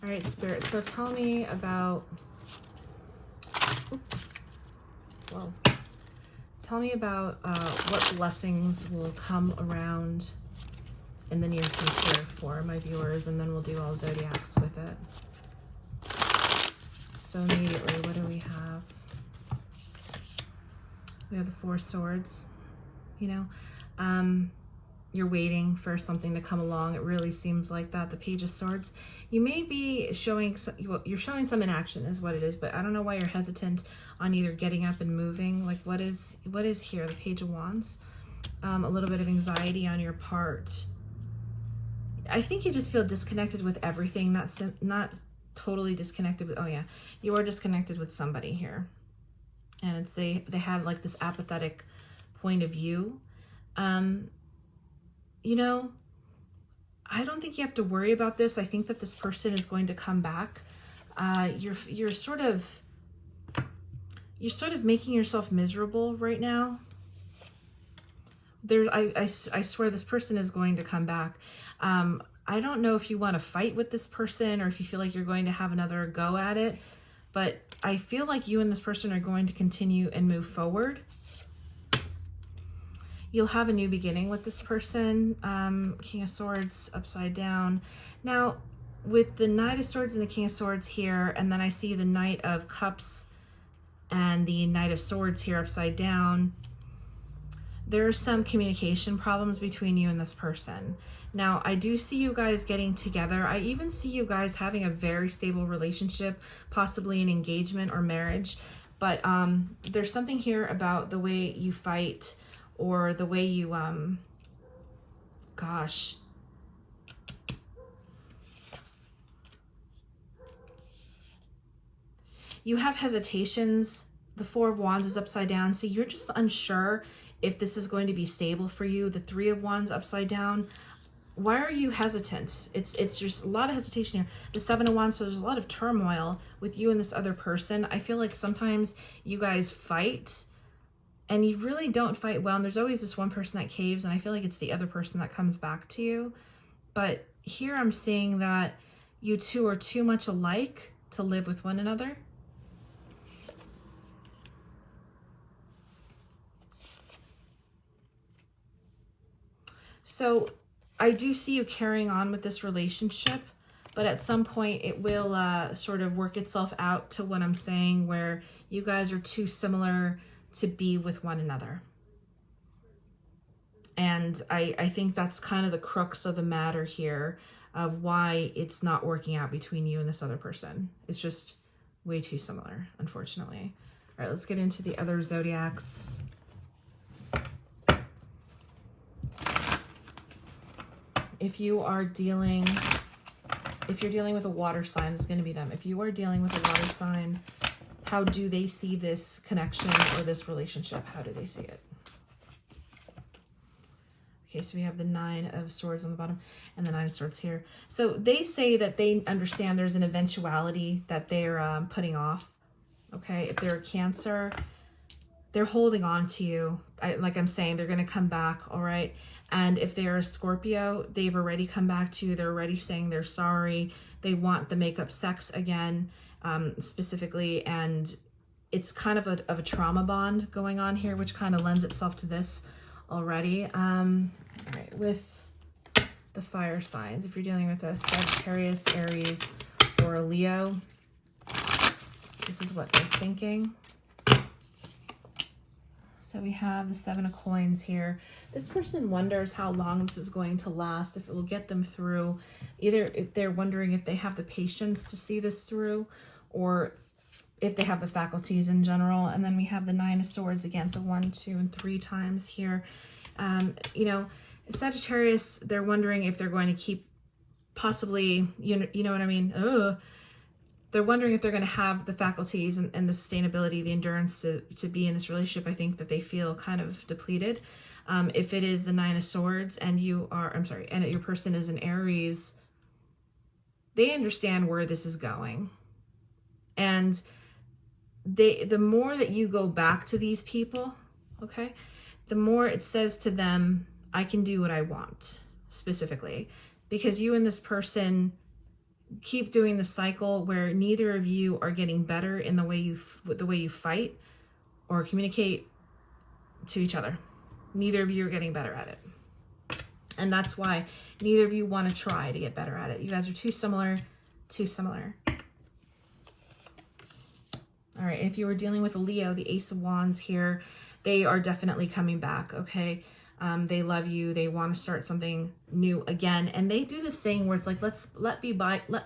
All right, Spirit. So tell me about, well, tell me about what blessings will come around in the near future for my viewers, and then we'll do all zodiacs with it. So immediately, what do we have? We have the Four Swords. You know, you're waiting for something to come along. It really seems like that. The Page of Swords. You may be showing, you're showing some inaction is what it is, but I don't know why you're hesitant on either getting up and moving. Like what is here? The Page of Wands. A little bit of anxiety on your part. I think you just feel disconnected with everything. Not totally disconnected with, oh yeah, you are disconnected with somebody here. And it's they had like this apathetic point of view. You know, I don't think you have to worry about this. I think that this person is going to come back. You're sort of making yourself miserable right now. I swear this person is going to come back. I don't know if you want to fight with this person or if you feel like you're going to have another go at it, but I feel like you and this person are going to continue and move forward. You'll have a new beginning with this person. King of Swords upside down. Now, with the Knight of Swords and the King of Swords here, and then I see the Knight of Cups and the Knight of Swords here upside down, there are some communication problems between you and this person. Now, I do see you guys getting together. I even see you guys having a very stable relationship, possibly an engagement or marriage. But there's something here about the way you fight, or the way you, gosh. You have hesitations. The Four of Wands is upside down, so you're just unsure if this is going to be stable for you. The Three of Wands upside down. Why are you hesitant? It's just a lot of hesitation here. The Seven of Wands, so there's a lot of turmoil with you and this other person. I feel like sometimes you guys fight, and you really don't fight well, and there's always this one person that caves, and I feel like it's the other person that comes back to you. But here I'm seeing that you two are too much alike to live with one another. So I do see you carrying on with this relationship, but at some point it will sort of work itself out to what I'm saying, where you guys are too similar to be with one another. And I think that's kind of the crux of the matter here of why it's not working out between you and this other person. It's just way too similar, unfortunately. All right, let's get into the other zodiacs. If you're dealing with a water sign, it's going to be them. If you are dealing with a water sign, how do they see this connection or this relationship? How do they see it? Okay, so we have the Nine of Swords on the bottom and the Nine of Swords here. So they say that they understand there's an eventuality that they're putting off. Okay, if they're a Cancer, they're holding on to you. Like I'm saying, they're going to come back, all right? And if they're a Scorpio, they've already come back to you. They're already saying they're sorry. They want the make-up sex again, specifically. And it's kind of a trauma bond going on here, which kind of lends itself to this already. All right, with the fire signs, if you're dealing with a Sagittarius, Aries, or a Leo, this is what they're thinking. So we have the Seven of Coins here. This person wonders how long this is going to last, if it will get them through. Either if they're wondering if they have the patience to see this through, or if they have the faculties in general. And then we have the Nine of Swords again, so 1, 2, and 3 times here. You know, Sagittarius, they're wondering if they're going to keep possibly, you know what I mean? Ugh. They're wondering if they're going to have the faculties and the sustainability, the endurance to be in this relationship. I think that they feel kind of depleted. If it is the Nine of Swords and you are, and your person is an Aries, they understand where this is going. And the more that you go back to these people, okay, the more it says to them, I can do what I want, specifically. Because you and this person keep doing the cycle where neither of you are getting better in the way you fight or communicate to each other. Neither of you are getting better at it. And that's why neither of you want to try to get better at it. You guys are too similar, too similar. All right, if you were dealing with a Leo, the Ace of Wands here, they are definitely coming back, okay? They love you. They want to start something new again. And they do this thing where it's like, let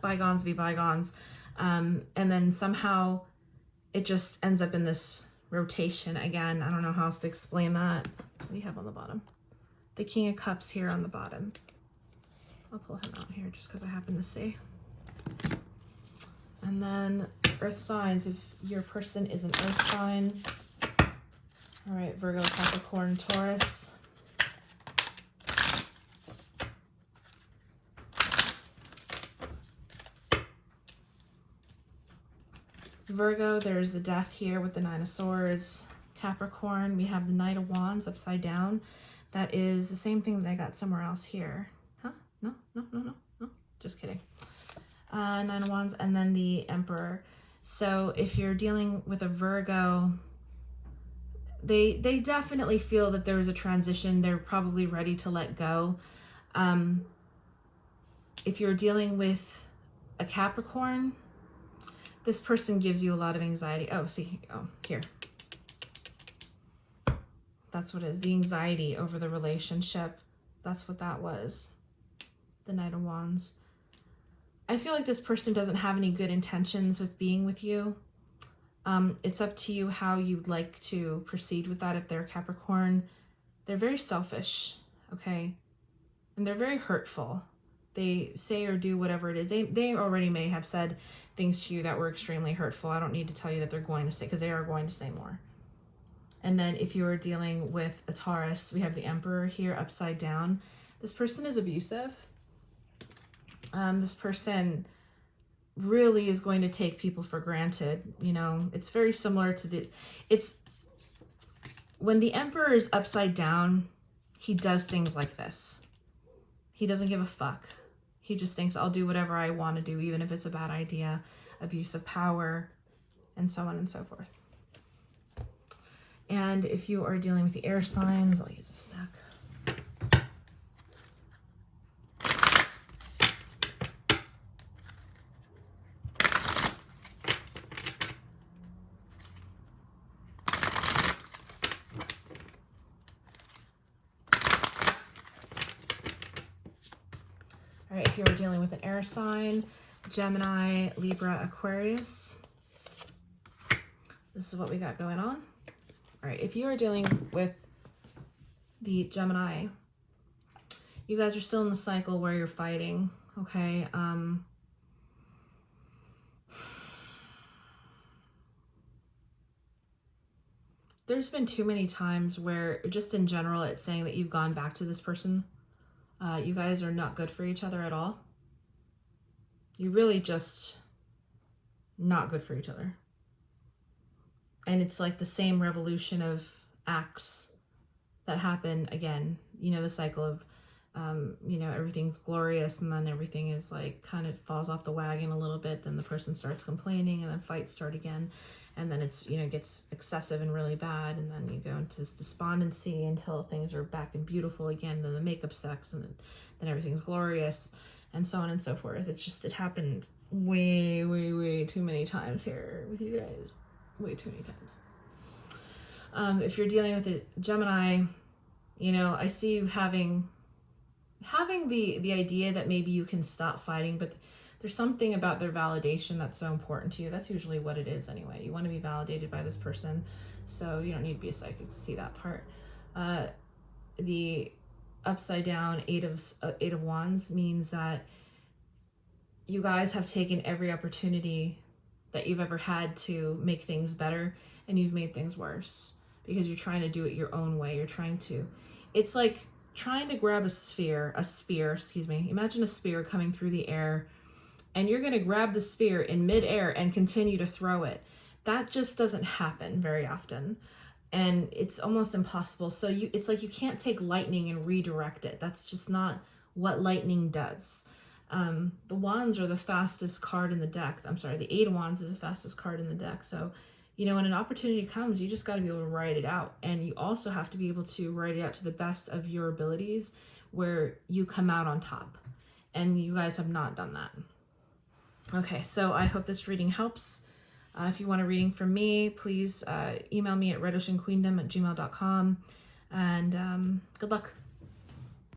bygones be bygones. And then somehow it just ends up in this rotation again. I don't know how else to explain that. What do you have on the bottom? The King of Cups here on the bottom. I'll pull him out here just because I happen to see. And then earth signs, if your person is an earth sign. All right, Virgo, Capricorn, Taurus. Virgo, there's the Death here with the Nine of Swords. Capricorn, we have the Knight of Wands upside down. That is the same thing that I got somewhere else here. Huh? No. Just kidding. Nine of Wands, and then the Emperor. So if you're dealing with a Virgo, they definitely feel that there is a transition. They're probably ready to let go. If you're dealing with a Capricorn, this person gives you a lot of anxiety. Here. That's what it is. The anxiety over the relationship. That's what that was. The Knight of Wands. I feel like this person doesn't have any good intentions with being with you. It's up to you how you'd like to proceed with that. If they're Capricorn, they're very selfish, okay? And they're very hurtful. They say or do whatever it is. They already may have said things to you that were extremely hurtful. I don't need to tell you that they're going to say, because they are going to say more. And then if you are dealing with a Taurus, we have the Emperor here upside down. This person is abusive. This person really is going to take people for granted. You know, it's very similar to this. It's when the Emperor is upside down, he does things like this. He doesn't give a fuck. He just thinks, I'll do whatever I want to do, even if it's a bad idea, abuse of power, and so on and so forth. And if you are dealing with the air signs, I'll use a stack. All right, if you are dealing with an air sign, Gemini, Libra, Aquarius, this is what we got going on. All right, if you are dealing with the Gemini, you guys are still in the cycle where you're fighting, okay? There's been too many times where, just in general, it's saying that you've gone back to this person. You guys are not good for each other at all. You're really just not good for each other. And it's like the same revolution of acts that happen again. You know, the cycle of, everything's glorious and then everything is like kind of falls off the wagon a little bit. Then the person starts complaining and then fights start again. And then it's, gets excessive and really bad. And then you go into this despondency until things are back and beautiful again. And then the makeup sucks and then everything's glorious and so on and so forth. It's just, it happened way, way, way too many times here with you guys. Way too many times. If you're dealing with a Gemini, I see you having the idea that maybe you can stop fighting, but there's something about their validation that's so important to you. That's usually what it is anyway. You want to be validated by this person, so you don't need to be a psychic to see that part. The upside down Eight of Wands means that you guys have taken every opportunity that you've ever had to make things better, and you've made things worse because you're trying to do it your own way. It's like trying to grab a spear, imagine a spear coming through the air, and you're going to grab the spear in midair and continue to throw it. That just doesn't happen very often, and it's almost impossible. So it's like you can't take lightning and redirect it. That's just not what lightning does. The Wands are the fastest card in the deck. I'm sorry, the Eight of Wands is the fastest card in the deck. So, you know, when an opportunity comes, you just got to be able to write it out. And you also have to be able to write it out to the best of your abilities where you come out on top. And you guys have not done that. Okay, so I hope this reading helps. If you want a reading from me, please email me at redoceanqueendom@gmail.com. And good luck.